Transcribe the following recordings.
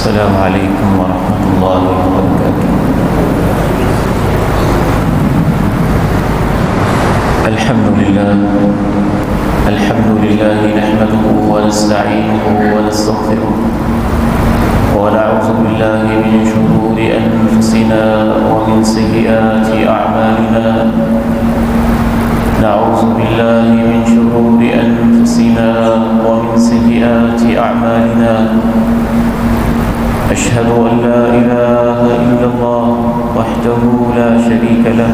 السلام علیکم ورحمۃ اللہ وبرکاتہ۔ الحمد للہ نحمده ونستعینه ونستغفره ونعوذ باللہ من شرور انفسنا ومن سیئات اعمالنا نعوذ باللہ من شرور انفسنا ومن سیئات اعمالنا أشهد أن لا إله إلا الله وحده لا شريك له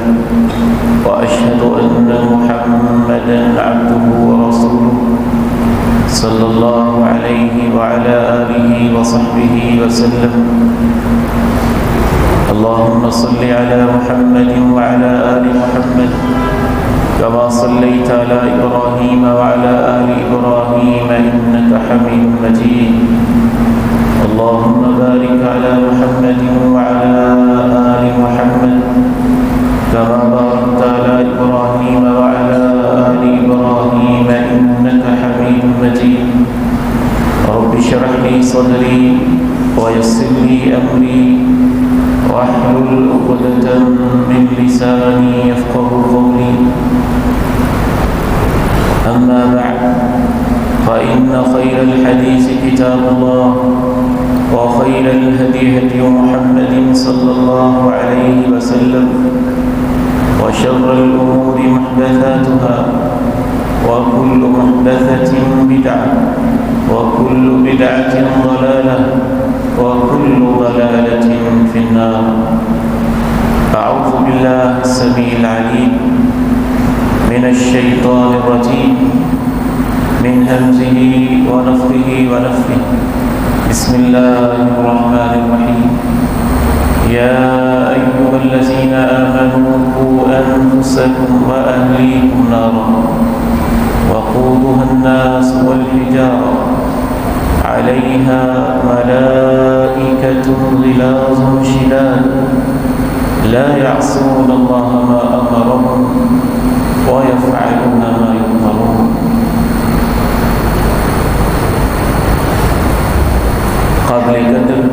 وأشهد أن محمدًا عبده ورسوله صلى الله عليه وعلى آله وصحبه وسلم اللهم صل على محمد وعلى آل محمد كما صليت على إبراهيم وعلى آل إبراهيم إنك حميد مجيد اللهم بارك على محمد وعلى آل محمد كما باركت على إبراهيم وعلى آل إبراهيم إنك حميد مجيد رب اشرح لي صدري ويسر لي أمري واحلل عقدة من لساني يفقهوا قولي أما بعد فإن خير الحديث كتاب الله وخير الهدي هدي محمد صلى الله عليه وسلم وشر الأمور محدثاتها وكل محدثة بدعة وكل بدعة ضلالة وكل ضلالة في النار أعوذ بالله السميع العليم من الشيطان الرجيم من همزه ونفخه ونفثه بسم الله الرحمن الرحيم يا أيها الذين آمنوا قوا أنفسكم وأهليكم نارا وقودها الناس والحجارة عليها ملائكة غلاظ شداد لا يعصون الله ما أمرهم ويفعلون ما يؤمرون۔ قابل قدر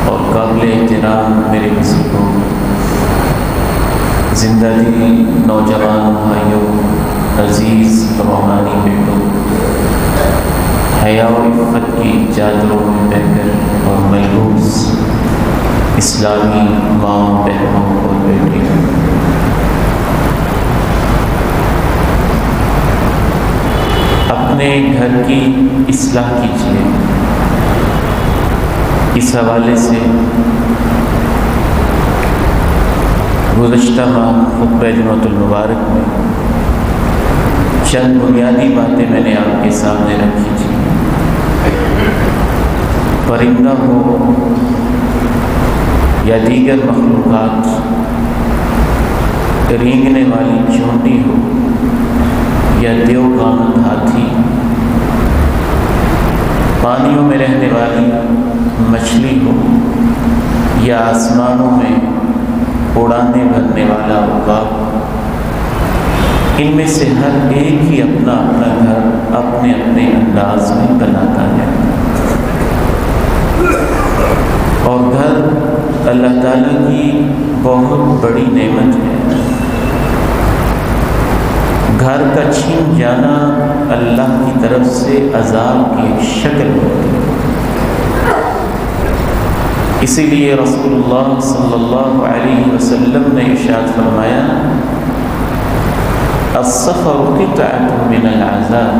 اور قابل احترام میرے بزرگوں، زندہ دل نوجوان بھائیوں، عزیز روحانی بیٹوں، حیا و عفت کی چادروں میں بہ کر اور ملبوس اسلامی ماں بہنوں اور بیٹیوں، اپنے گھر کی اصلاح کیجیے۔ اس حوالے سے گزشتہ ماہ خطبہ جمعۃ المبارک میں چند بنیادی باتیں میں نے آپ کے سامنے رکھی تھی۔ پرندہ ہو یا دیگر مخلوقات، رینگنے والی چونٹی ہو یا دیوگامت ہاتھی، پانیوں میں رہنے والی مچھلی ہو یا آسمانوں میں اڑانے بھرنے والا عقاب، ان میں سے ہر ایک ہی اپنا اپنا گھر اپنے اپنے انداز میں بناتا ہے، اور گھر اللہ تعالیٰ کی بہت بڑی نعمت ہے۔ گھر کا چھین جانا اللہ کی طرف سے عذاب کی ایک شکل ہوتی ہے۔ اسی لیے رسول اللہ صلی اللہ علیہ وسلم نے ارشاد فرمایا السفر قطعۃ من العذاب،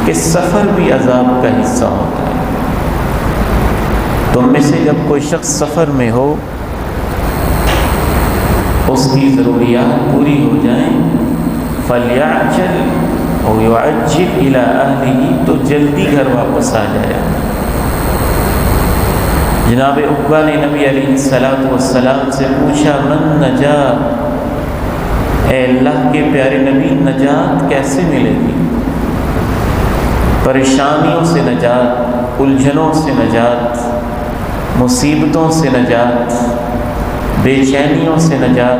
کہ سفر بھی عذاب کا حصہ ہوتا ہے۔ تم میں سے جب کوئی شخص سفر میں ہو، اس کی ضروریات پوری ہو جائیں، فلیعجل او یعجل الی اہلہ، تو جلدی گھر واپس آ جائے۔ جناب عقبہ نے نبی علیہ السلام سے پوچھا من نجات، اے اللہ کے پیارے نبی نجات کیسے ملے گی؟ پریشانیوں سے نجات، الجھنوں سے نجات، مصیبتوں سے نجات، بے چینیوں سے نجات۔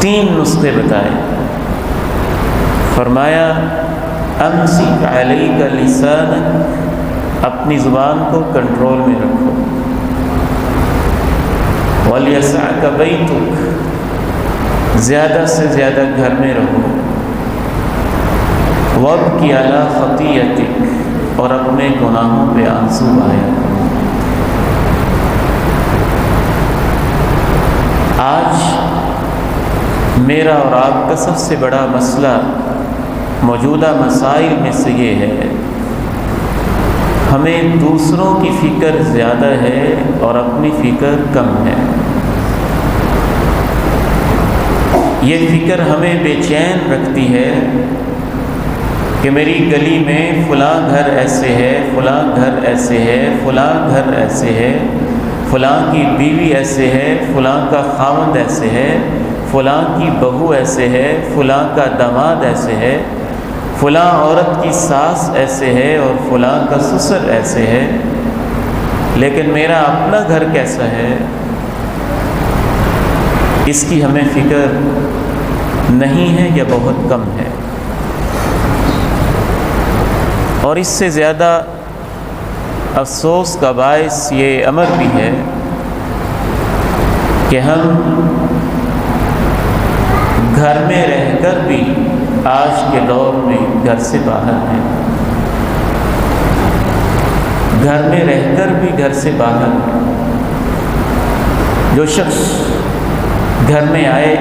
3 نسخے بتائے، فرمایا امسک علیک لسانک اپنی زبان کو کنٹرول میں رکھو۔ وَلْيَسْعَكَ بَيْتُكَ، زیادہ سے زیادہ گھر میں رہو۔ وَابْكِ عَلَى خَطِيئَتِكَ، اور اپنے گناہوں پہ آنسو بہایا کرو۔ آج میرا اور آپ کا سب سے بڑا مسئلہ موجودہ مسائل میں سے یہ ہے، ہمیں دوسروں کی فکر زیادہ ہے اور اپنی فکر کم ہے۔ یہ فکر ہمیں بے چین رکھتی ہے کہ میری گلی میں فلاں گھر ایسے ہے، فلاں گھر ایسے ہے، فلاں گھر ایسے ہے، فلاں کی بیوی ایسے ہے، فلاں کا خاوند ایسے ہے، فلاں کی بہو ایسے ہے، فلاں کا داماد ایسے ہے، فلاں عورت کی ساس ایسے ہے اور فلاں کا سسر ایسے ہے، لیکن میرا اپنا گھر کیسا ہے، اس کی ہمیں فکر نہیں ہے یا بہت کم ہے۔ اور اس سے زیادہ افسوس کا باعث یہ امر بھی ہے کہ ہم گھر میں رہ کر بھی آج کے دور میں گھر سے باہر ہیں، گھر میں رہ کر بھی گھر سے باہر ہیں۔ جو شخص گھر میں آئے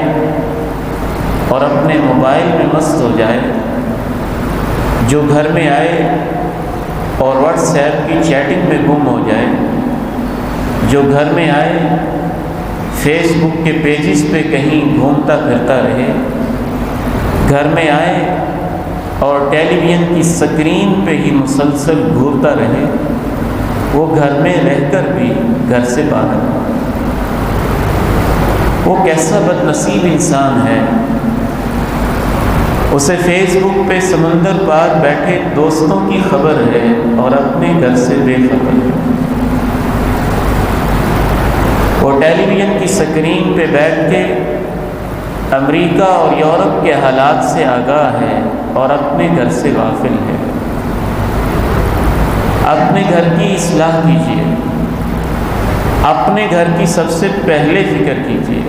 اور اپنے موبائل میں مست ہو جائے، جو گھر میں آئے اور واٹس ایپ کی چیٹنگ میں گم ہو جائے، جو گھر میں آئے فیس بک کے پیجز پہ کہیں گھومتا پھرتا رہے، گھر میں آئے اور ٹیلی ویژن کی سکرین پہ ہی مسلسل گھورتا رہے، وہ گھر میں رہ کر بھی گھر سے باہر، وہ کیسا بد نصیب انسان ہے۔ اسے فیس بک پہ سمندر پار بیٹھے دوستوں کی خبر ہے اور اپنے گھر سے بے خبر ہے۔ وہ ٹیلی ویژن کی سکرین پہ بیٹھ کے امریکہ اور یورپ کے حالات سے آگاہ ہے اور اپنے گھر سے غافل ہے۔ اپنے گھر کی اصلاح کیجیے، اپنے گھر کی سب سے پہلے فکر کیجیے،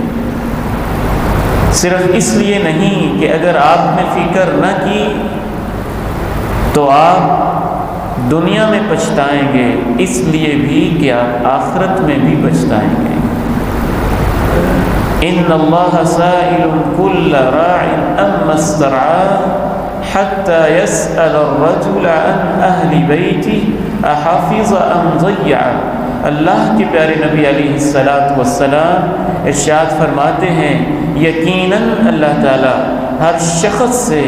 صرف اس لیے نہیں کہ اگر آپ نے فکر نہ کی تو آپ دنیا میں پچھتائیں گے، اس لیے بھی کہ آپ آخرت میں بھی پچھتائیں گے۔ ان اللہ سائل کل راع اما استرعى حتى يسأل الرجل عن اہل بیتہ احافظ ام ضیع۔ اللہ کے پیارے نبی علیہ السلام ارشاد فرماتے ہیں، یقیناً اللہ تعالیٰ ہر شخص سے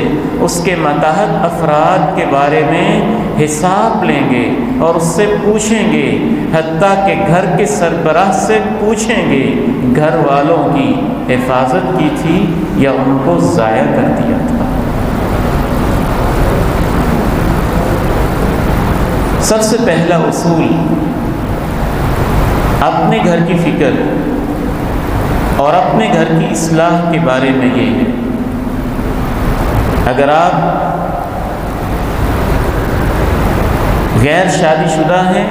اس کے ماتحت افراد کے بارے میں حساب لیں گے اور اس سے پوچھیں گے، حتیٰ کہ گھر کے سربراہ سے پوچھیں گے گھر والوں کی حفاظت کی تھی یا ان کو ضائع کر دیا تھا۔ سب سے پہلا اصول اپنے گھر کی فکر اور اپنے گھر کی اصلاح کے بارے میں یہ ہے، اگر آپ غیر شادی شدہ ہیں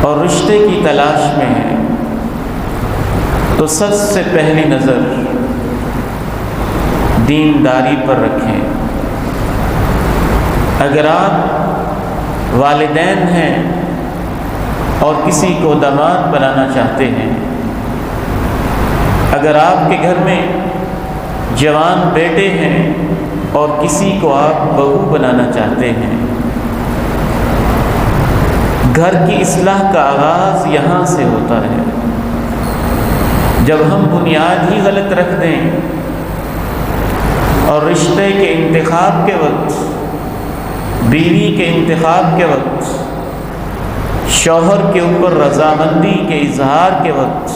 اور رشتے کی تلاش میں ہیں تو سب سے پہلی نظر دینداری پر رکھیں۔ اگر آپ والدین ہیں اور کسی کو داماد بنانا چاہتے ہیں، اگر آپ کے گھر میں جوان بیٹے ہیں اور کسی کو آپ بہو بنانا چاہتے ہیں، گھر کی اصلاح کا آغاز یہاں سے ہوتا ہے۔ جب ہم بنیاد ہی غلط رکھ دیں اور رشتے کے انتخاب کے وقت، بیوی کے انتخاب کے وقت، شوہر کے اوپر رضامندی کے اظہار کے وقت،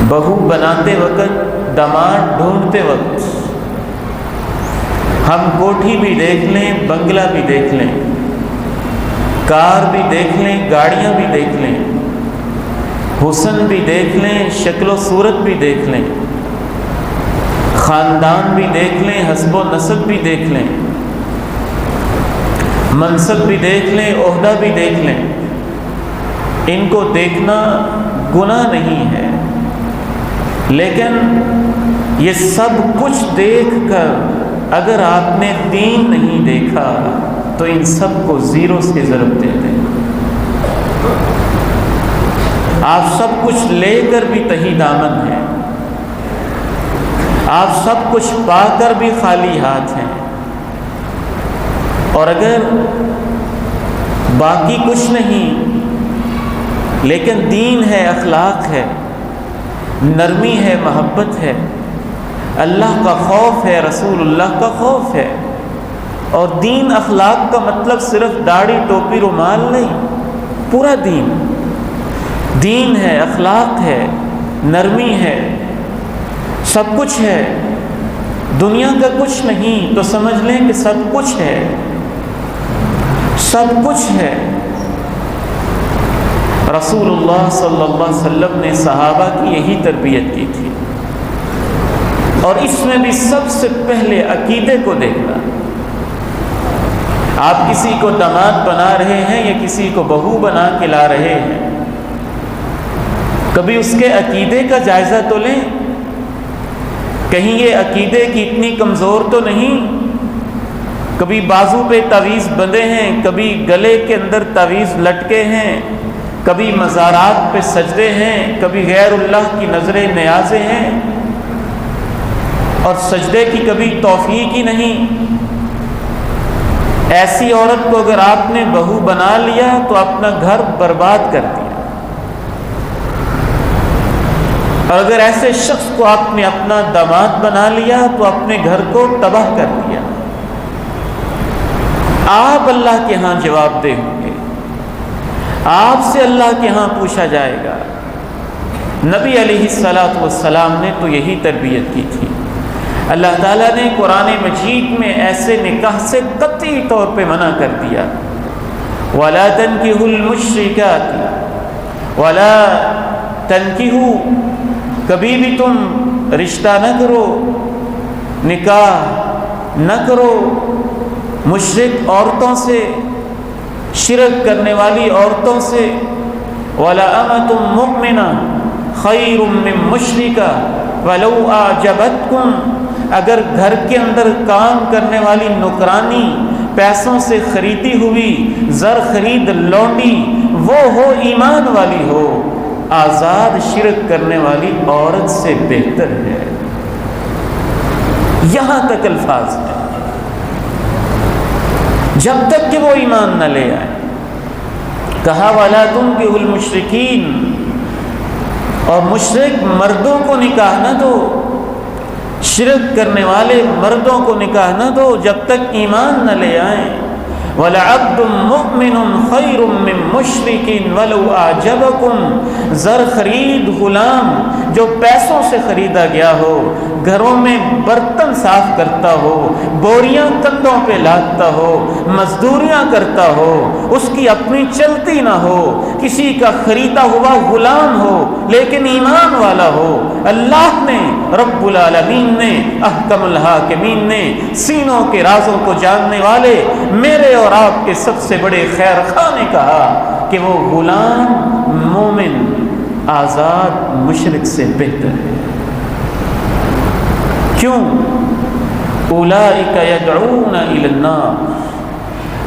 بہو بناتے وقت، داماد ڈھونڈتے وقت، ہم کوٹھی بھی دیکھ لیں، بنگلہ بھی دیکھ لیں، کار بھی دیکھ لیں، گاڑیاں بھی دیکھ لیں، حسن بھی دیکھ لیں، شکل و صورت بھی دیکھ لیں، خاندان بھی دیکھ لیں، حسب و نسب بھی دیکھ لیں، منصب بھی دیکھ لیں، عہدہ بھی دیکھ لیں، ان کو دیکھنا گناہ نہیں ہے، لیکن یہ سب کچھ دیکھ کر اگر آپ نے دین نہیں دیکھا تو ان سب کو زیرو سے ضرب دے دیں۔ آپ سب کچھ لے کر بھی تہی دامن ہیں، آپ سب کچھ پا کر بھی خالی ہاتھ ہیں، اور اگر باقی کچھ نہیں لیکن دین ہے، اخلاق ہے، نرمی ہے، محبت ہے، اللہ کا خوف ہے، رسول اللہ کا خوف ہے۔ اور دین اخلاق کا مطلب صرف داڑھی ٹوپی رومال نہیں، پورا دین ہے، اخلاق ہے، نرمی ہے، سب کچھ ہے، دنیا کا کچھ نہیں تو سمجھ لیں کہ سب کچھ ہے، سب کچھ ہے۔ رسول اللہ صلی اللہ علیہ وسلم نے صحابہ کی یہی تربیت کی تھی، اور اس میں بھی سب سے پہلے عقیدے کو دیکھنا۔ آپ کسی کو داماد بنا رہے ہیں یا کسی کو بہو بنا کے لا رہے ہیں، کبھی اس کے عقیدے کا جائزہ تو لیں، کہیں یہ عقیدے کی اتنی کمزور تو نہیں، کبھی بازو پہ تعویذ بندھے ہیں، کبھی گلے کے اندر تعویذ لٹکے ہیں، کبھی مزارات پہ سجدے ہیں، کبھی غیر اللہ کی نظریں نیازیں ہیں، اور سجدے کی کبھی توفیق ہی نہیں۔ ایسی عورت کو اگر آپ نے بہو بنا لیا تو اپنا گھر برباد کر دیا، اور اگر ایسے شخص کو آپ نے اپنا داماد بنا لیا تو اپنے گھر کو تباہ کر دیا۔ آپ اللہ کے ہاں جواب دہ ہوں گے، آپ سے اللہ کے ہاں پوچھا جائے گا۔ نبی علیہ السلام نے تو یہی تربیت کی تھی۔ اللہ تعالیٰ نے قرآن مجید میں ایسے نکاح سے قطعی طور پہ منع کر دیا، وَلَا تَنْكِحُوا الْمُشْرِكَاتِ وَلَا تَنْكِحُوا، کبھی بھی تم رشتہ نہ کرو، نکاح نہ کرو مشرک عورتوں سے، شرک کرنے والی عورتوں سے۔ وَلَا أَمَةٌ مُؤْمِنَةٌ خَيْرٌ مِّن مُشْرِكَةٍ وَلَوْ أَعْجَبَتْكُمْ، اگر گھر کے اندر کام کرنے والی نوکرانی پیسوں سے خریدی ہوئی زر خرید لونڈی وہ ہو، ایمان والی ہو، آزاد شرک کرنے والی عورت سے بہتر ہے۔ یہاں تک الفاظ ہیں، جب تک کہ وہ ایمان نہ لے آئے۔ کہا وَلَا تُنْكِحُوا الْمُشْرِكِينَ، اور مشرک مردوں کو نکاح نہ دو، شرک کرنے والے مردوں کو نکاح نہ دو جب تک ایمان نہ لے آئیں۔ وَلَعَبْدٌ مُؤْمِنٌ خَيْرٌ مِّن مُشْرِكٍ وَلَوْ أَعْجَبَكُمْ، زر خرید غلام جو پیسوں سے خریدا گیا ہو، گھروں میں برتن صاف کرتا ہو، بوریاں کندھوں پہ لادتا ہو، مزدوریاں کرتا ہو، اس کی اپنی چلتی نہ ہو، کسی کا خریدا ہوا غلام ہو لیکن ایمان والا ہو، اللہ نے رب العالمین نے احکم الحاکمین نے سینوں کے رازوں کو جاننے والے میرے اور آپ کے سب سے بڑے خیر خواہ نے کہا کہ وہ غلام مومن آزاد مشرک سے بہتر ہے۔ کیوں؟ اولئک یدعون الی النار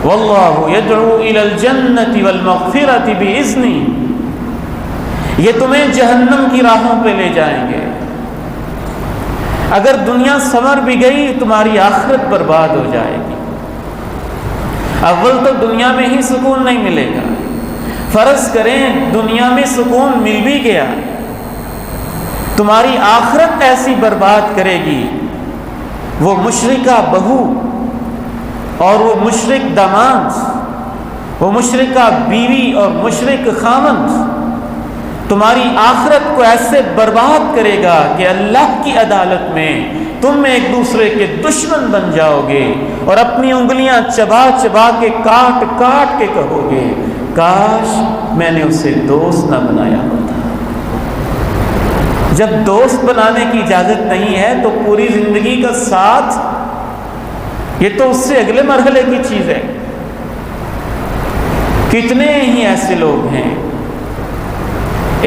واللہ یدعو الی الجنۃ والمغفرۃ باذنہ، یہ تمہیں جہنم کی راہوں پہ لے جائیں گے۔ اگر دنیا سنور بھی گئی تمہاری آخرت برباد ہو جائے گی۔ اول تو دنیا میں ہی سکون نہیں ملے گا، فرض کریں دنیا میں سکون مل بھی گیا، تمہاری آخرت ایسی برباد کرے گی۔ وہ مشرکہ بہو اور وہ مشرک داماد، وہ مشرکہ بیوی اور مشرک خامند تمہاری آخرت کو ایسے برباد کرے گا کہ اللہ کی عدالت میں تم ایک دوسرے کے دشمن بن جاؤ گے، اور اپنی انگلیاں چبا چبا کے کاٹ کاٹ کے کہو گے کاش میں نے اسے دوست نہ بنایا ہوتا۔ جب دوست بنانے کی اجازت نہیں ہے تو پوری زندگی کا ساتھ، یہ تو اس سے اگلے مرحلے کی چیز ہے۔ کتنے ہی ایسے لوگ ہیں،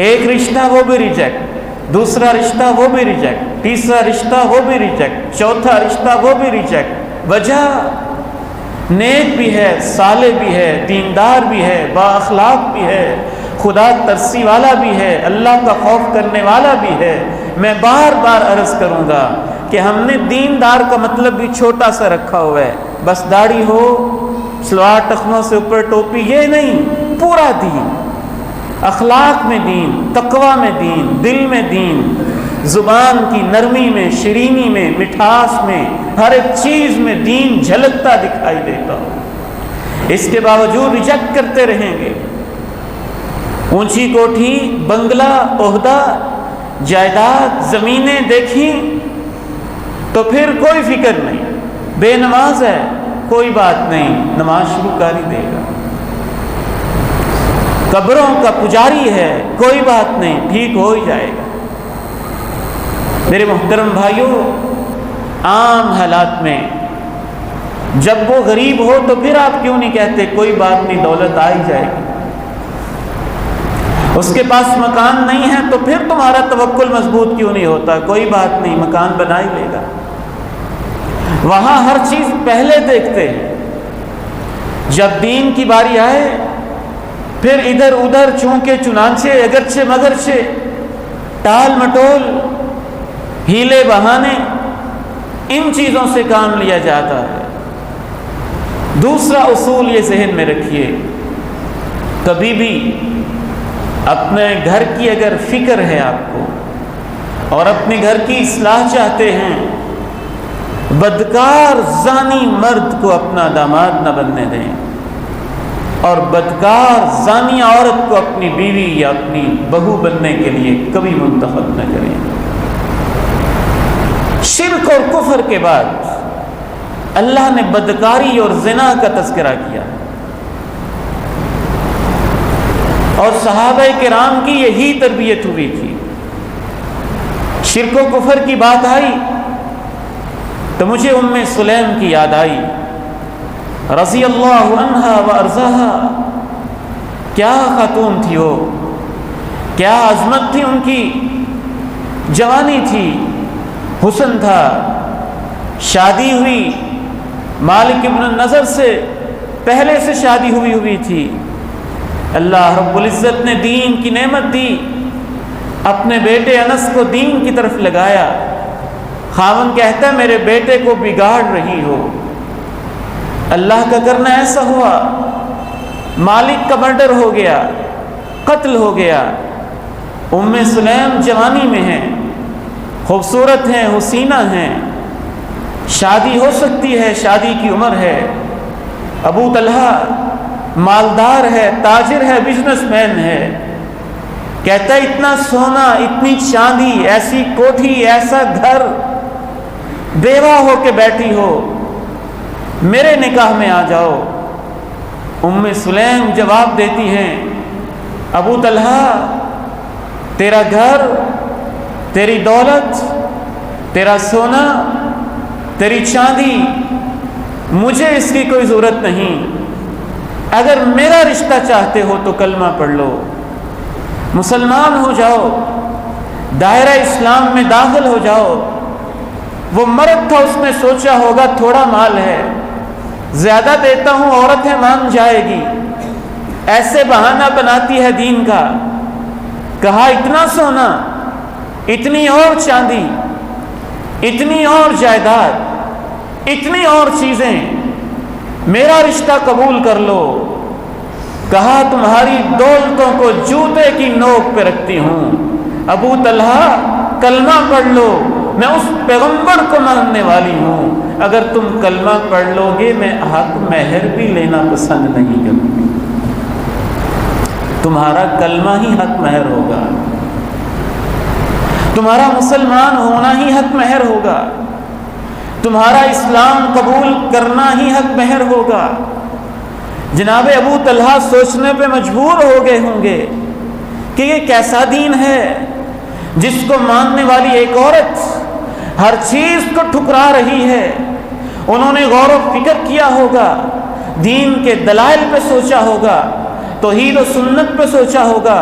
ایک رشتہ وہ بھی ریجیکٹ، دوسرا رشتہ وہ بھی ریجیکٹ، تیسرا رشتہ وہ بھی ریجیکٹ، چوتھا رشتہ وہ بھی ریجیکٹ۔ وجہ نیک بھی ہے، صالح بھی ہے، دیندار بھی ہے، با اخلاق بھی ہے، خدا ترسی والا بھی ہے، اللہ کا خوف کرنے والا بھی ہے۔ میں بار بار عرض کروں گا کہ ہم نے دیندار کا مطلب بھی چھوٹا سا رکھا ہوا ہے، بس داڑھی ہو، سلوار ٹخنوں سے اوپر ٹوپی، یہ نہیں، پورا دین، اخلاق میں دین، تقوی میں دین، دل میں دین، زبان کی نرمی میں، شیرینی میں، مٹھاس میں، ہر ایک چیز میں دین جھلکتا دکھائی دیتا ہو۔ اس کے باوجود ریجیکٹ کرتے رہیں گے۔ اونچی کوٹھی، بنگلہ، عہدہ، جائیداد، زمینیں دیکھیں تو پھر کوئی فکر نہیں، بے نماز ہے کوئی بات نہیں، نماز شروع کر ہی دے گا۔ قبروں کا پجاری ہے کوئی بات نہیں، ٹھیک ہو ہی جائے گا۔ میرے محترم بھائیوں، عام حالات میں جب وہ غریب ہو تو پھر آپ کیوں نہیں کہتے کوئی بات نہیں، دولت آ ہی جائے گی؟ اس کے پاس مکان نہیں ہے تو پھر تمہارا توکل مضبوط کیوں نہیں ہوتا؟ کوئی بات نہیں، مکان بنا ہی لے گا۔ وہاں ہر چیز پہلے دیکھتے ہیں، جب دین کی باری آئے پھر ادھر ادھر چونکے چنانچے اگرچہ مگرچہ ٹال مٹول ہیلے بہانے ان چیزوں سے کام لیا جاتا ہے۔ دوسرا اصول یہ ذہن میں رکھیے، کبھی بھی اپنے گھر کی اگر فکر ہے آپ کو اور اپنے گھر کی اصلاح چاہتے ہیں، بدکار زانی مرد کو اپنا داماد نہ بننے دیں، اور بدکار زانی عورت کو اپنی بیوی یا اپنی بہو بننے کے لیے کبھی منتخب نہ کریں۔ شرک اور کفر کے بعد اللہ نے بدکاری اور زنا کا تذکرہ کیا، اور صحابہ کرام کی یہی تربیت ہوئی تھی۔ شرک و کفر کی بات آئی تو مجھے ام سلیم کی یاد آئی رضی اللہ عنہا و ارضاہا۔ کیا خاتون تھی وہ، کیا عظمت تھی ان کی، جوانی تھی، حسن تھا، شادی ہوئی مالک ابن النضر سے، پہلے سے شادی ہوئی تھی۔ اللہ رب العزت نے دین کی نعمت دی، اپنے بیٹے انس کو دین کی طرف لگایا۔ خاوند کہتا ہے میرے بیٹے کو بگاڑ رہی ہو، اللہ کا کرنا ایسا ہوا، مالک کا مرڈر ہو گیا، قتل ہو گیا۔ ام سلیم جوانی میں ہیں، خوبصورت ہیں، حسینہ ہیں، شادی ہو سکتی ہے، شادی کی عمر ہے۔ ابو طلحہ مالدار ہے، تاجر ہے، بزنس مین ہے، کہتا ہے اتنا سونا، اتنی چاندی، ایسی کوٹھی، ایسا گھر، بیوہ ہو کے بیٹھی ہو، میرے نکاح میں آ جاؤ۔ ام سلیم جواب دیتی ہیں ابو طلحہ تیرا گھر، تیری دولت، تیرا سونا، تیری چاندی، مجھے اس کی کوئی ضرورت نہیں، اگر میرا رشتہ چاہتے ہو تو کلمہ پڑھ لو، مسلمان ہو جاؤ، دائرہ اسلام میں داخل ہو جاؤ۔ وہ مرد تھا، اس نے سوچا ہوگا تھوڑا مال ہے، زیادہ دیتا ہوں عورتیں مان جائے گی، ایسے بہانہ بناتی ہے دین کا۔ کہا اتنا سونا، اتنی اور چاندی، اتنی اور جائیداد، اتنی اور چیزیں، میرا رشتہ قبول کر لو۔ کہا تمہاری دولتوں کو جوتے کی نوک پہ رکھتی ہوں، ابو طلحہ کلمہ پڑھ لو، میں اس پیغمبر کو ماننے والی ہوں، اگر تم کلمہ پڑھ لو گے میں حق مہر بھی لینا پسند نہیں کروں گی، تمہارا کلمہ ہی حق مہر ہوگا، تمہارا مسلمان ہونا ہی حق مہر ہوگا، تمہارا اسلام قبول کرنا ہی حق مہر ہوگا۔ جناب ابو طلحہ سوچنے پہ مجبور ہو گئے ہوں گے کہ یہ کیسا دین ہے جس کو ماننے والی ایک عورت ہر چیز کو ٹھکرا رہی ہے۔ انہوں نے غور و فکر کیا ہوگا، دین کے دلائل پہ سوچا ہوگا، توحید و سنت پہ سوچا ہوگا،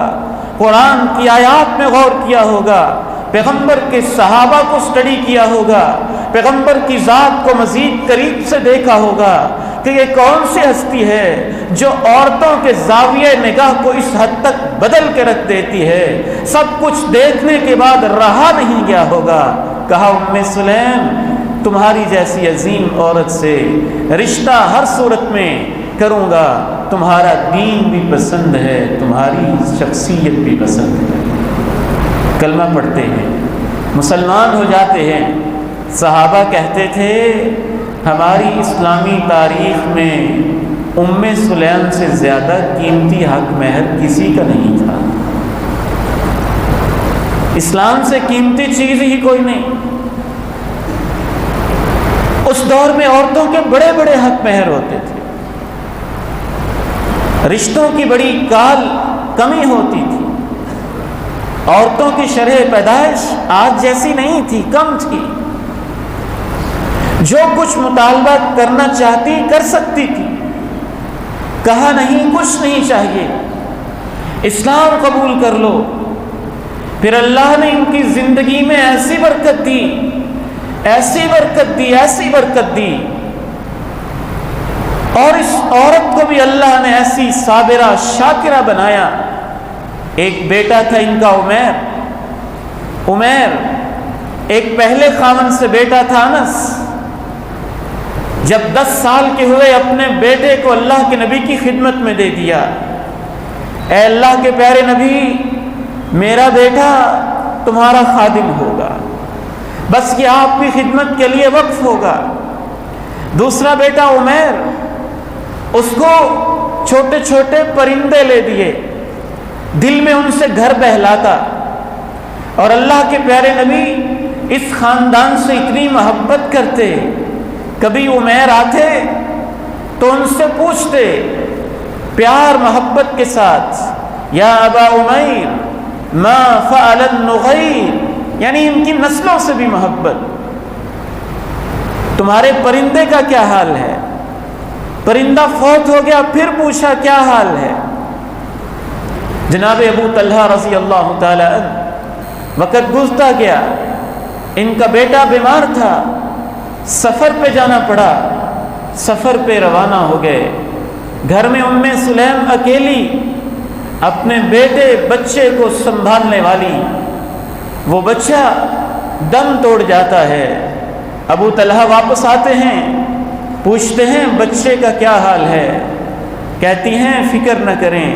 قرآن کی آیات میں غور کیا ہوگا، پیغمبر کے صحابہ کو سٹڈی کیا ہوگا، پیغمبر کی ذات کو مزید قریب سے دیکھا ہوگا کہ یہ کون سی ہستی ہے جو عورتوں کے زاویہ نگاہ کو اس حد تک بدل کے رکھ دیتی ہے۔ سب کچھ دیکھنے کے بعد رہا نہیں گیا ہوگا، کہا ام سلیم تمہاری جیسی عظیم عورت سے رشتہ ہر صورت میں کروں گا، تمہارا دین بھی پسند ہے، تمہاری شخصیت بھی پسند ہے۔ کلمہ پڑھتے ہیں، مسلمان ہو جاتے ہیں۔ صحابہ کہتے تھے ہماری اسلامی تاریخ میں ام سلیم سے زیادہ قیمتی حق مہر کسی کا نہیں تھا۔ اسلام سے قیمتی چیز ہی کوئی نہیں۔ اس دور میں عورتوں کے بڑے بڑے حق مہر ہوتے تھے، رشتوں کی بڑی کمی ہوتی تھی، عورتوں کی شرح پیدائش آج جیسی نہیں تھی، کم تھی، جو کچھ مطالبہ کرنا چاہتی کر سکتی تھی، کہا نہیں کچھ نہیں چاہیے، اسلام قبول کر لو۔ پھر اللہ نے ان کی زندگی میں ایسی برکت دی، ایسی برکت دی، ایسی برکت دی، اور اس عورت کو بھی اللہ نے ایسی صابرہ شاکرہ بنایا۔ ایک بیٹا تھا ان کا عمیر، ایک پہلے خاوند سے بیٹا تھا انس۔ جب 10 سال کے ہوئے اپنے بیٹے کو اللہ کے نبی کی خدمت میں دے دیا، اے اللہ کے پیارے نبی میرا بیٹا تمہارا خادم ہوگا، بس یہ آپ کی خدمت کے لیے وقف ہوگا۔ دوسرا بیٹا عمیر، اس کو چھوٹے چھوٹے پرندے لے دیے، دل میں ان سے گھر بہلاتا، اور اللہ کے پیارے نبی اس خاندان سے اتنی محبت کرتے، کبھی عمیر آتے تو ان سے پوچھتے پیار محبت کے ساتھ، یا ابا عمیر ما فعل النغیر، یعنی ان کی نسلوں سے بھی محبت۔ تمہارے پرندے کا کیا حال ہے؟ پرندہ فوت ہو گیا، پھر پوچھا کیا حال ہے؟ جناب ابو طلحہ رضی اللہ تعالی عنہ، وقت گزرتا گیا، ان کا بیٹا بیمار تھا، سفر پہ جانا پڑا، سفر پہ روانہ ہو گئے۔ گھر میں ام سلیم اکیلی، اپنے بیٹے بچے کو سنبھالنے والی، وہ بچہ دم توڑ جاتا ہے۔ ابو طلحہ واپس آتے ہیں، پوچھتے ہیں بچے کا کیا حال ہے؟ کہتی ہیں فکر نہ کریں،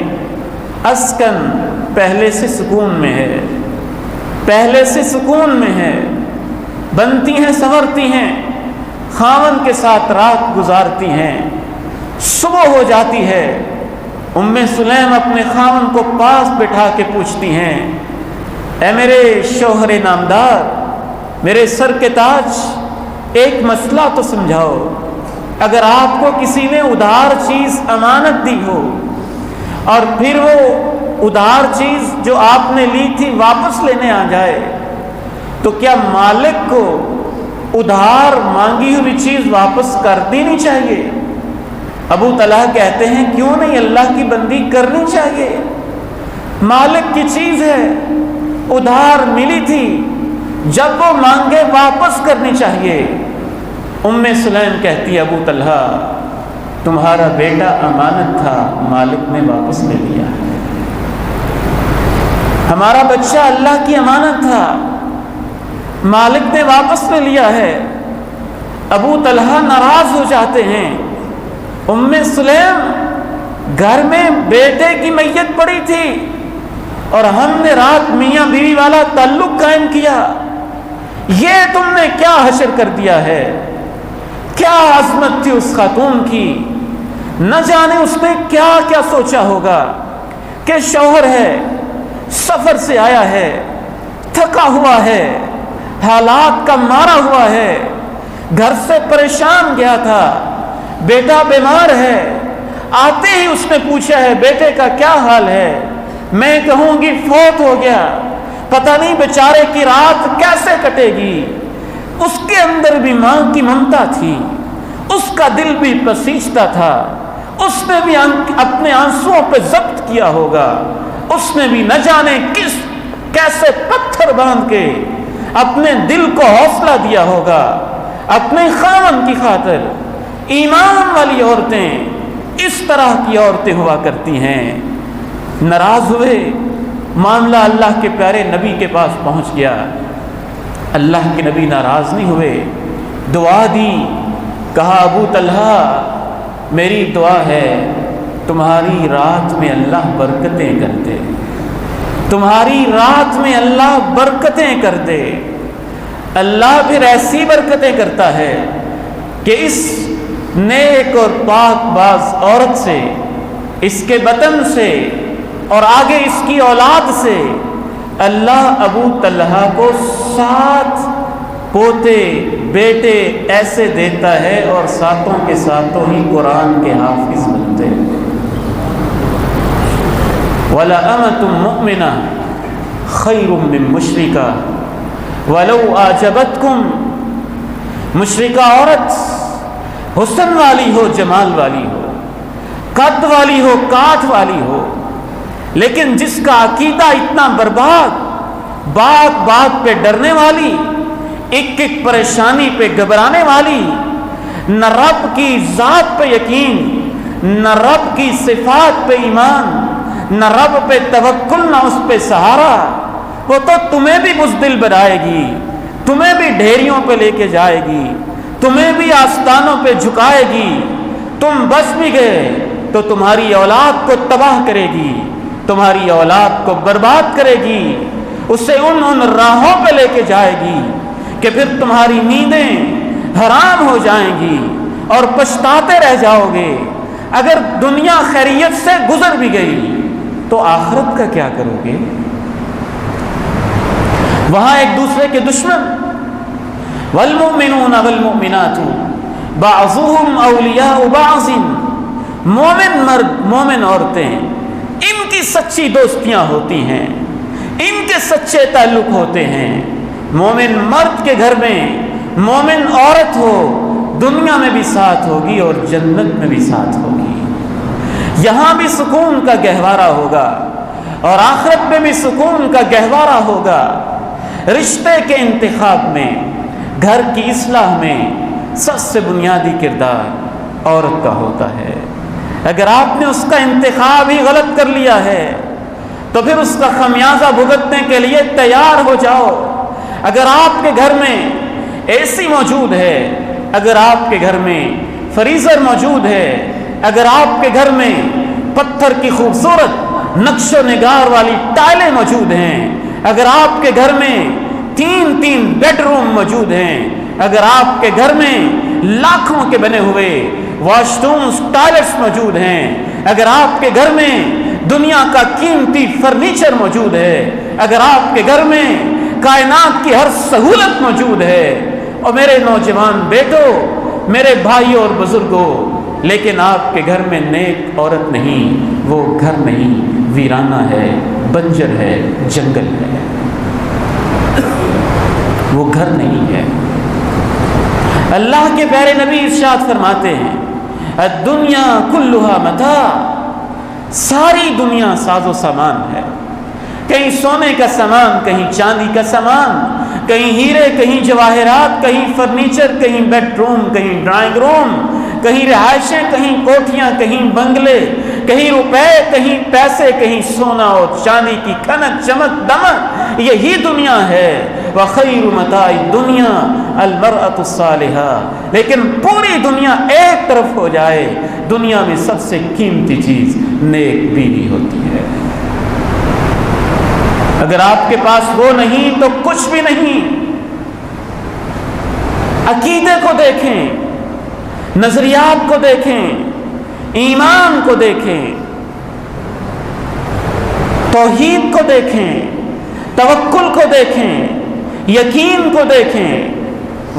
اسکن پہلے سے سکون میں ہے، پہلے سے سکون میں ہے، بنتی ہیں سنورتی ہیں، خاوند کے ساتھ رات گزارتی ہیں۔ صبح ہو جاتی ہے، ام سلیم اپنے خاوند کو پاس بٹھا کے پوچھتی ہیں اے میرے شوہر نامدار، میرے سر کے تاج، ایک مسئلہ تو سمجھاؤ، اگر آپ کو کسی نے ادھار چیز امانت دی ہو اور پھر وہ ادھار چیز جو آپ نے لی تھی واپس لینے آ جائے تو کیا مالک کو ادھار مانگی ہوئی چیز واپس کر دینی چاہیے؟ ابو طلحہ کہتے ہیں کیوں نہیں، اللہ کی بندی کرنی چاہیے، مالک کی چیز ہے، ادھار ملی تھی، جب وہ مانگے واپس کرنی چاہیے۔ ام سلیم کہتی ابو طلحہ تمہارا بیٹا امانت تھا، مالک نے واپس لے لیا ہے، ہمارا بچہ اللہ کی امانت تھا، مالک نے واپس لے لیا ہے۔ ابو طلحہ ناراض ہو جاتے ہیں۔ ام سلیم گھر میں بیٹے کی میت پڑی تھی اور ہم نے رات میاں بیوی والا تعلق قائم کیا، یہ تم نے کیا حشر کر دیا ہے؟ کیا عظمت تھی اس خاتون کی، نہ جانے اس نے کیا کیا سوچا ہوگا کہ شوہر ہے، سفر سے آیا ہے، تھکا ہوا ہے، حالات کا مارا ہوا ہے، گھر سے پریشان گیا تھا، بیٹا بیمار ہے، آتے ہی اس نے پوچھا ہے بیٹے کا کیا حال ہے، میں کہوں گی فوت ہو گیا، پتہ نہیں بیچارے کی رات کیسے کٹے گی۔ اس کے اندر بھی ماں کی ممتا تھی، اس کا دل بھی پسیجتا تھا، اس نے بھی اپنے آنسوؤں پہ ضبط کیا ہوگا، اس نے بھی نہ جانے کیسے پتھر باندھ کے اپنے دل کو حوصلہ دیا ہوگا اپنے خاوند کی خاطر۔ ایمان والی عورتیں اس طرح کی عورتیں ہوا کرتی ہیں۔ ناراض ہوئے، معاملہ اللہ کے پیارے نبی کے پاس پہنچ گیا۔ اللہ کے نبی ناراض نہیں ہوئے، دعا دی، کہا ابو طلحہ میری دعا ہے تمہاری رات میں اللہ برکتیں کر دے، تمہاری رات میں اللہ برکتیں کر دے۔ اللہ پھر ایسی برکتیں کرتا ہے کہ اس نیک اور پاک باز عورت سے، اس کے بطن سے اور آگے اس کی اولاد سے اللہ ابو طلحہ کو 7 پوتے بیٹے ایسے دیتا ہے، اور ساتوں کے ساتوں ہی قرآن کے حافظ بنتے ہیں۔ وَلَأَمَةٌ مُؤْمِنَةٌ خَيْرٌ مِّن مُشْرِكَةٍ وَلَوْ أَعْجَبَتْكُمْ۔ مشرکہ عورت حسن والی ہو، جمال والی ہو، قد والی ہو، کاٹ والی ہو، لیکن جس کا عقیدہ اتنا برباد، بات بات پہ ڈرنے والی، ایک ایک پریشانی پہ گھبرانے والی، نہ رب کی ذات پہ یقین، نہ رب کی صفات پہ ایمان، نہ رب پہ توکل، نہ اس پہ سہارا، وہ تو تمہیں بھی بزدل بنائے گی، تمہیں بھی ڈھیریوں پہ لے کے جائے گی، تمہیں بھی آستانوں پہ جھکائے گی۔ تم بچ بھی گئے تو تمہاری اولاد کو تباہ کرے گی، تمہاری اولاد کو برباد کرے گی، اسے ان راہوں پہ لے کے جائے گی کہ پھر تمہاری نیندیں حرام ہو جائیں گی اور پچھتاتے رہ جاؤ گے۔ اگر دنیا خیریت سے گزر بھی گئی تو آخرت کا کیا کرو گے؟ وہاں ایک دوسرے کے دشمن، والمؤمنون والمؤمنات بعضهم اولیاء بعض، مومن مرد مومن عورتیں ان کی سچی دوستیاں ہوتی ہیں، ان کے سچے تعلق ہوتے ہیں۔ مومن مرد کے گھر میں مومن عورت ہو، دنیا میں بھی ساتھ ہوگی اور جنت میں بھی ساتھ ہوگی۔ یہاں بھی سکون کا گہوارہ ہوگا اور آخرت میں بھی سکون کا گہوارہ ہوگا۔ رشتے کے انتخاب میں، گھر کی اصلاح میں سب سے بنیادی کردار عورت کا ہوتا ہے۔ اگر آپ نے اس کا انتخاب ہی غلط کر لیا ہے تو پھر اس کا خمیازہ بھگتنے کے لیے تیار ہو جاؤ۔ اگر آپ کے گھر میں اے سی موجود ہے، اگر آپ کے گھر میں فریزر موجود ہے، اگر آپ کے گھر میں پتھر کی خوبصورت نقش و نگار والی ٹائلیں موجود ہیں، اگر آپ کے گھر میں 3 بیڈ روم موجود ہیں، اگر آپ کے گھر میں لاکھوں کے بنے ہوئے واش رومز ٹائلٹس موجود ہیں، اگر آپ کے گھر میں دنیا کا قیمتی فرنیچر موجود ہے، اگر آپ کے گھر میں کائنات کی ہر سہولت موجود ہے، اور میرے نوجوان بیٹوں، میرے بھائیوں اور بزرگوں، لیکن آپ کے گھر میں نیک عورت نہیں، وہ گھر نہیں، ویرانہ ہے، بنجر ہے، جنگل ہے، وہ گھر نہیں ہے۔ اللہ کے پیارے نبی ارشاد فرماتے ہیں الدنیا کلھا متاع، ساری دنیا ساز و سامان ہے، کہیں سونے کا سامان، کہیں چاندی کا سامان، کہیں ہیرے، کہیں جواہرات، کہیں فرنیچر، کہیں بیڈ روم، کہیں ڈرائنگ روم، کہیں رہائشیں، کہیں کوٹھیاں، کہیں بنگلے، کہیں روپے، کہیں پیسے، کہیں سونا اور چاندی کی کھنک چمک دمک، یہی دنیا ہے۔ وَخَيْرُ مَتَاعِ الدُّنْيَا الْمَرْأَةُ الصَّالِحَةُ، لیکن پوری دنیا ایک طرف ہو جائے، دنیا میں سب سے قیمتی چیز نیک بیوی ہوتی ہے۔ اگر آپ کے پاس وہ نہیں تو کچھ بھی نہیں۔ عقیدے کو دیکھیں، نظریات کو دیکھیں، ایمان کو دیکھیں، توحید کو دیکھیں، توکل کو دیکھیں، یقین کو دیکھیں۔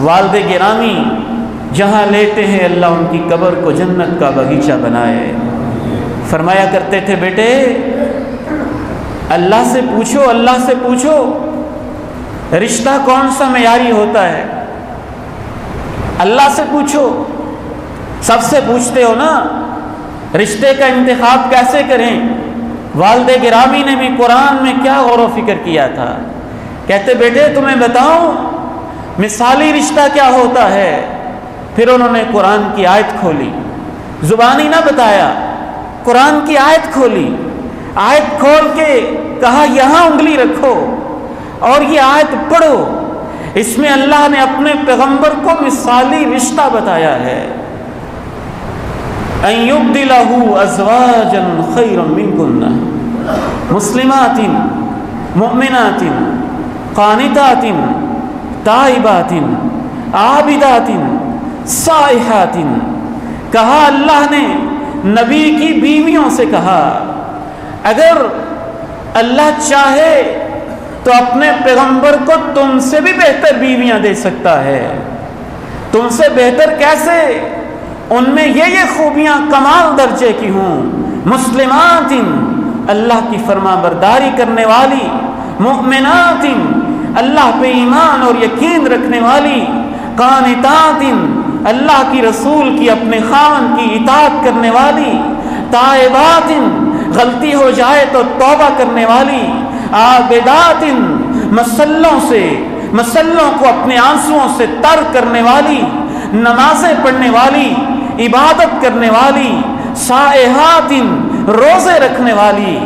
والد گرامی جہاں لیتے ہیں اللہ ان کی قبر کو جنت کا باغیچہ بنائے۔ فرمایا کرتے تھے بیٹے اللہ سے پوچھو، اللہ سے پوچھو رشتہ کون سا معیاری ہوتا ہے، اللہ سے پوچھو۔ سب سے پوچھتے ہو نا، رشتے کا انتخاب کیسے کریں؟ والد گرامی نے بھی قرآن میں کیا غور و فکر کیا تھا. کہتے بیٹے تمہیں بتاؤں مثالی رشتہ کیا ہوتا ہے. پھر انہوں نے قرآن کی آیت کھولی، زبانی نہ بتایا، قرآن کی آیت کھولی، آیت کھول کے کہا یہاں انگلی رکھو اور یہ آیت پڑھو. اس میں اللہ نے اپنے پیغمبر کو مثالی رشتہ بتایا ہے. ان یبدلہ ازواجا خیرا منکن مسلمات مؤمنات قانتات تائبات عابدات سائحات. کہا اللہ نے نبی کی بیویوں سے کہا اگر اللہ چاہے تو اپنے پیغمبر کو تم سے بھی بہتر بیویاں دے سکتا ہے. تم سے بہتر کیسے؟ ان میں یہ خوبیاں کمال درجے کی ہوں. مسلمات اللہ کی فرما برداری کرنے والی، مؤمنات اللہ پہ ایمان اور یقین رکھنے والی، قانتات اللہ کی رسول کی اپنے خاوند کی اطاعت کرنے والی، تائبات غلطی ہو جائے تو توبہ کرنے والی، عابدات مسلوں کو اپنے آنسوؤں سے تر کرنے والی، نمازیں پڑھنے والی، عبادت کرنے والی، سائحات روزے رکھنے والی.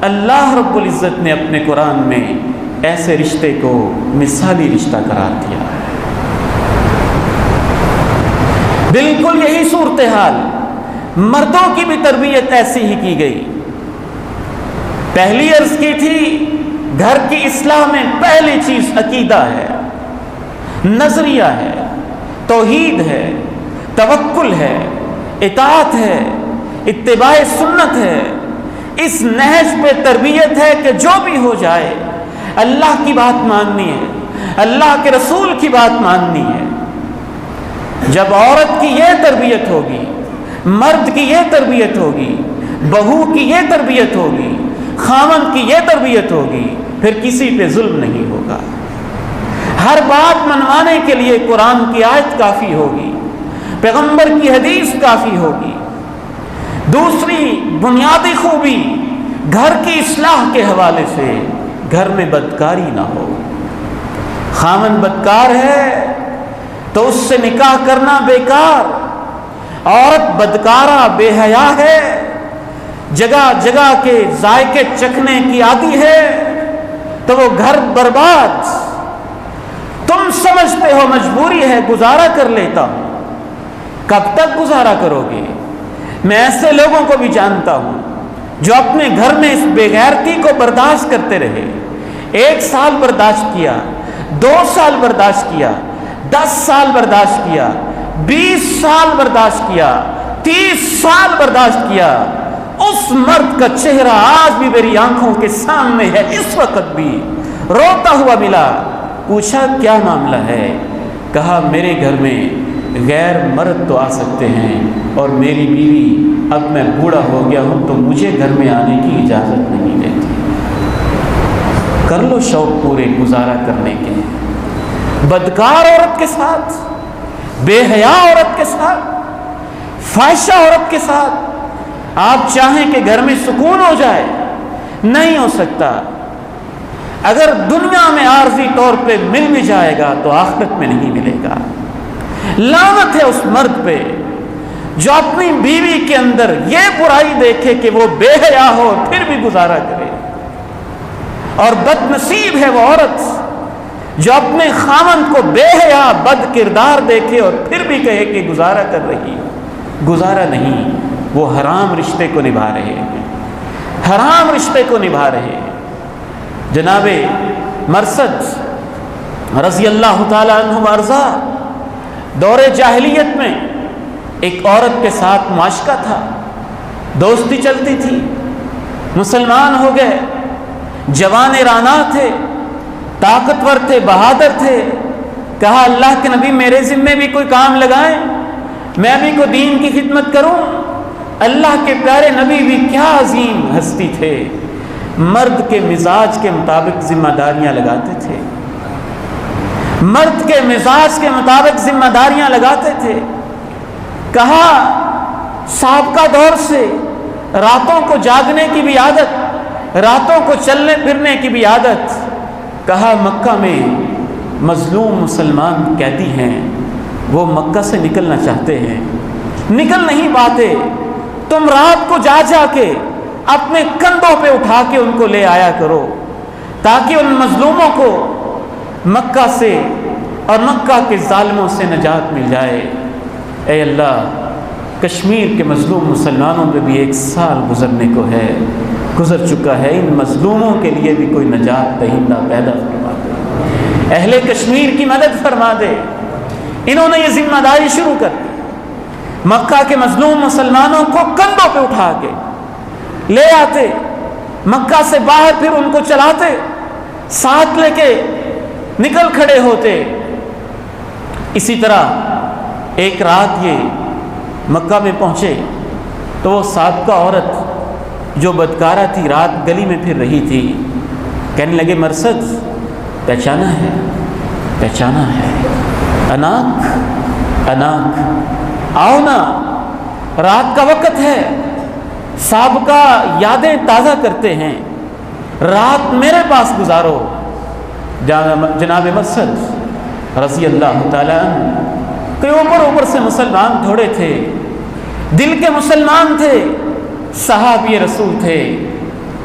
اللہ رب العزت نے اپنے قرآن میں ایسے رشتے کو مثالی رشتہ قرار دیا ہے. بالکل یہی صورتحال مردوں کی بھی تربیت ایسی ہی کی گئی. پہلی عرض کی تھی گھر کی اصلاح میں پہلی چیز عقیدہ ہے، نظریہ ہے، توحید ہے، توکل ہے، اطاعت ہے، اتباع سنت ہے. اس نہج پہ تربیت ہے کہ جو بھی ہو جائے اللہ کی بات ماننی ہے، اللہ کے رسول کی بات ماننی ہے. جب عورت کی یہ تربیت ہوگی، مرد کی یہ تربیت ہوگی، بہو کی یہ تربیت ہوگی، خاوند کی یہ تربیت ہوگی، پھر کسی پہ ظلم نہیں ہوگا. ہر بات منوانے کے لیے قرآن کی آیت کافی ہوگی، پیغمبر کی حدیث کافی ہوگی. دوسری بنیادی خوبی گھر کی اصلاح کے حوالے سے گھر میں بدکاری نہ ہو. خاوند بدکار ہے تو اس سے نکاح کرنا بیکار. عورت بدکارہ بے حیا ہے، جگہ جگہ کے ذائقے چکھنے کی عادی ہے تو وہ گھر برباد. تم سمجھتے ہو مجبوری ہے گزارا کر لیتا ہوں، کب تک گزارا کرو گے؟ میں ایسے لوگوں کو بھی جانتا ہوں جو اپنے گھر میں اس بے غیرتی کو برداشت کرتے رہے. 1 سال برداشت کیا، 2 سال برداشت کیا، 10 سال برداشت کیا، 20 سال برداشت کیا، 30 سال برداشت کیا. اس مرد کا چہرہ آج بھی میری آنکھوں کے سامنے ہے، اس وقت بھی روتا ہوا ملا. پوچھا کیا معاملہ ہے؟ کہا میرے گھر میں غیر مرد تو آ سکتے ہیں اور میری بیوی اب میں بوڑھا ہو گیا ہوں تو مجھے گھر میں آنے کی اجازت نہیں دیتی. کر لو شوق پورے گزارا کرنے کے. بدکار عورت کے ساتھ، بے حیا عورت کے ساتھ، فاحشہ عورت کے ساتھ آپ چاہیں کہ گھر میں سکون ہو جائے؟ نہیں ہو سکتا. اگر دنیا میں عارضی طور پہ مل بھی جائے گا تو آخرت میں نہیں ملے گا. لعنت ہے اس مرد پہ جو اپنی بیوی کے اندر یہ برائی دیکھے کہ وہ بے حیا ہو پھر بھی گزارا کرے. اور بد نصیب ہے وہ عورت جو اپنے خاوند کو بے حیا بد کردار دیکھے اور پھر بھی کہے کہ گزارا کر رہی ہے. گزارا نہیں، وہ حرام رشتے کو نبھا رہے ہیں، حرام رشتے کو نبھا رہے ہیں. جناب مرثد رضی اللہ تعالی عنہ وارضا دور جاہلیت میں ایک عورت کے ساتھ معاشقہ تھا، دوستی چلتی تھی. مسلمان ہو گئے، جوان رانا تھے، طاقتور تھے، بہادر تھے. کہا اللہ کے نبی میرے ذمے بھی کوئی کام لگائیں، میں بھی کوئی دین کی خدمت کروں. اللہ کے پیارے نبی بھی کیا عظیم ہستی تھے، مرد کے مزاج کے مطابق ذمہ داریاں لگاتے تھے، مرد کے مزاج کے مطابق ذمہ داریاں لگاتے تھے. کہا سابقہ دور سے راتوں کو جاگنے کی بھی عادت، راتوں کو چلنے پھرنے کی بھی عادت۔ کہا مکہ میں مظلوم مسلمان قیدی ہیں، وہ مکہ سے نکلنا چاہتے ہیں، نکل نہیں پاتے، تم رات کو جا جا کے اپنے کندھوں پہ اٹھا کے ان کو لے آیا کرو، تاکہ ان مظلوموں کو مکہ سے اور مکہ کے ظالموں سے نجات مل جائے۔ اے اللہ، کشمیر کے مظلوم مسلمانوں پہ بھی 1 سال گزرنے کو ہے، گزر چکا ہے، ان مظلوموں کے لیے بھی کوئی نجات دہندہ پیدا فرما دے، اہل کشمیر کی مدد فرما دے۔ انہوں نے یہ ذمہ داری شروع کر دی، مکہ کے مظلوم مسلمانوں کو کندھوں پہ اٹھا کے لے آتے، مکہ سے باہر پھر ان کو چلاتے، ساتھ لے کے نکل کھڑے ہوتے۔ اسی طرح ایک رات یہ مکہ میں پہنچے تو وہ سابقہ عورت جو بدکارہ تھی، رات گلی میں پھر رہی تھی، کہنے لگے مرثد پہچانا ہے، پہچانا ہے، اناک اناک، آؤ نا، رات کا وقت ہے، سابقہ یادیں تازہ کرتے ہیں، رات میرے پاس گزارو۔ جناب مرثد رضی اللہ تعالیٰ عنہ کہ اوپر سے مسلمان تھوڑے تھے، دل کے مسلمان تھے، صحابی رسول تھے،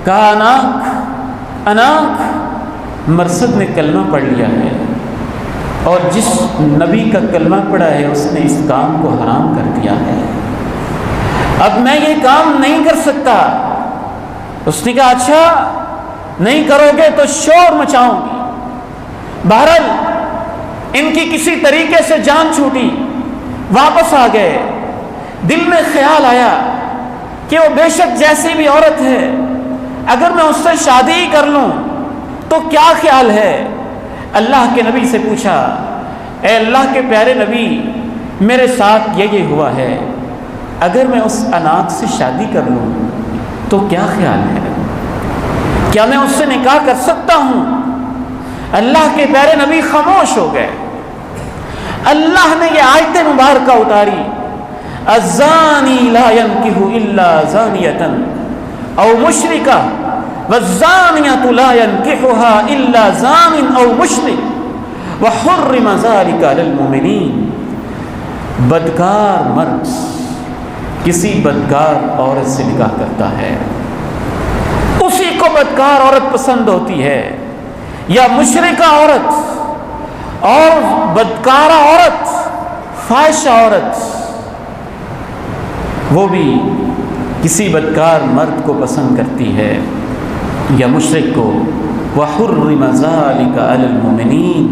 کہا اناک اناک، مرثد نے کلمہ پڑھ لیا ہے، اور جس نبی کا کلمہ پڑھا ہے اس نے اس کام کو حرام کر دیا ہے، اب میں یہ کام نہیں کر سکتا۔ اس نے کہا اچھا نہیں کرو گے تو شور مچاؤں گی۔ بہرحال ان کی کسی طریقے سے جان چھوٹی، واپس آ گئے۔ دل میں خیال آیا کہ وہ بے شک جیسی بھی عورت ہے، اگر میں اس سے شادی ہی کر لوں تو کیا خیال ہے؟ اللہ کے نبی سے پوچھا، اے اللہ کے پیارے نبی، میرے ساتھ یہ ہوا ہے، اگر میں اس اناک سے شادی کر لوں تو کیا خیال ہے؟ کیا میں اس سے نکاح کر سکتا ہوں؟ اللہ کے پیارے نبی خاموش ہو گئے۔ اللہ نے یہ آیت مبارکہ اتاری، الزانی لا ينکح الا زانیۃ او مشرکہ والزانیۃ لا ينکحها الا زان او مشرک وحرم ذلک علی المؤمنین۔ بدکار مرد کسی بدکار عورت سے نکاح کرتا ہے، اسی کو بدکار عورت پسند ہوتی ہے، یا مشرکہ عورت اور بدکارہ عورت، فاحشہ عورت، وہ بھی کسی بدکار مرد کو پسند کرتی ہے یا مشرک کو۔ وَحُرِّمَ ذَلِكَ عَلَى الْمُؤْمِنِينَ،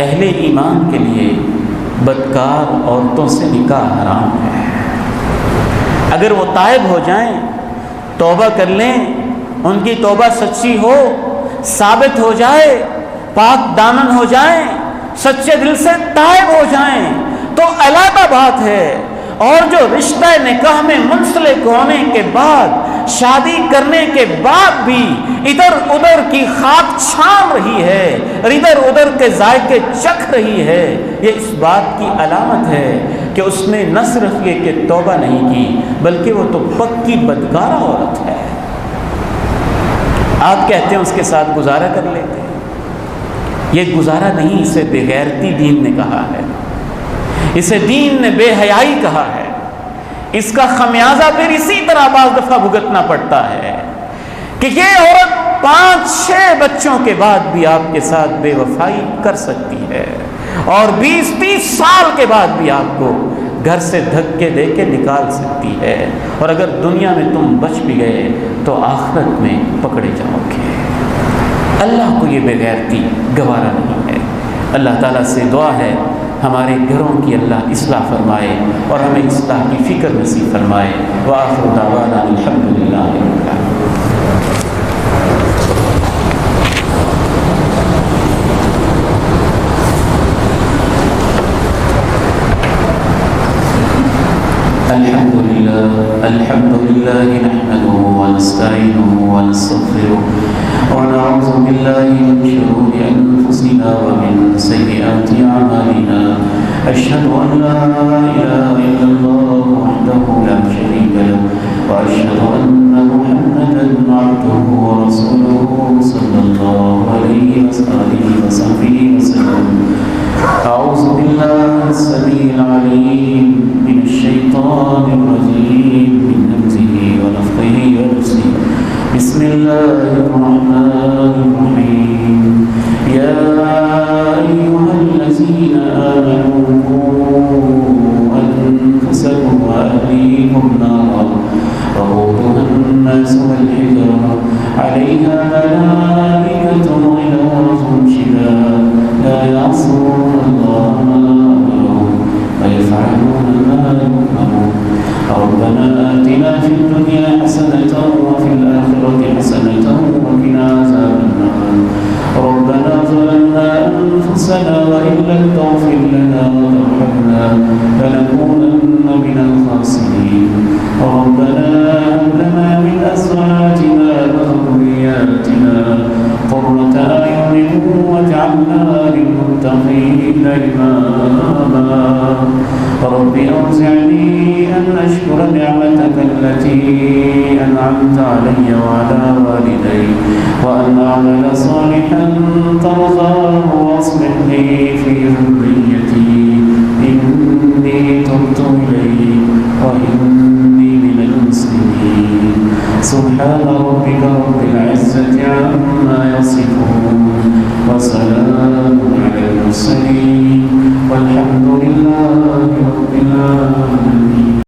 اہل ایمان کے لیے بدکار عورتوں سے نکاح حرام ہے۔ اگر وہ تائب ہو جائیں، توبہ کر لیں، ان کی توبہ سچی ہو، ثابت ہو جائے، پاک دامن ہو جائیں، سچے دل سے تائب ہو جائیں تو علیحدہ بات ہے، اور جو رشتہ نکاح میں منسلک ہونے کے بعد، شادی کرنے کے بعد بھی ادھر ادھر کی خاک چھان رہی ہے، ادھر ادھر کے ذائقے چکھ رہی ہے، یہ اس بات کی علامت ہے کہ اس نے نہ صرف یہ کہ توبہ نہیں کی، بلکہ وہ تو پکی بدکارہ عورت ہے۔ آپ کہتے ہیں اس کے ساتھ گزارا کر لیتے ہیں، یہ گزارا نہیں، اسے بے غیرتی دین نے کہا ہے، اسے دین نے بے حیائی کہا ہے۔ اس کا خمیازہ پھر اسی طرح بعض دفعہ بھگتنا پڑتا ہے کہ یہ عورت 5-6 بچوں کے بعد بھی آپ کے ساتھ بے وفائی کر سکتی ہے، اور 20-30 سال کے بعد بھی آپ کو گھر سے دھکے دے کے نکال سکتی ہے، اور اگر دنیا میں تم بچ بھی گئے تو آخرت میں پکڑے جاؤ گے۔ اللہ کو یہ بے غیرتی گوارا نہیں ہے۔ اللہ تعالیٰ سے دعا ہے ہمارے گھروں کی اللہ اصلاح فرمائے اور ہمیں اصلاح کی فکر نصیب فرمائے۔ وآخر دعوانا الحمدللہ رب العالمین۔ الحمد لله نحمده ونستعينه ونستغفره ونعوذ بالله من شرور أنفسنا ومن سيئات أعمالنا أشهد أن لا إله إلا الله وحده لا شريك له وأشهد أن محمدا عبده ورسوله صلى الله عليه وآله وصحبه وسلم. أعوذ بالله السميع العليم من الشيطان الرجيم من همزه ونفخه ونفسه. بسم الله الرحمن الرحيم. يا أيها الذين آمنوا قوا أنفسكم وأهليكم نارا وقودها الناس والحجارة عليها ملائكة غلاظ شداد لا يعصون الله ما أمرهم ويفعلون ما يؤمرون. ربنا آتنا في الدنيا حسنة وفي الآخرة حسنة وقنا عذاب النار. ربنا ظلمنا أنفسنا وإن لم تغفر لنا وترحمنا لنكونن من الخاسرين. ربنا هب لنا من أزواجنا وذرياتنا قرة أعين واجعلنا للمتقين إماما. رب أوزعني أن أشكر نعمتك التي أنعمت علي وعلى والدي وأن أعمل صالحا ترضاه وأصلح لي في ذريتي إني تبت إليك وإني من المسلمين. سبحان ربك رب العزة عما يصفون وسلام على المرسلين والحمد لله رب العالمين.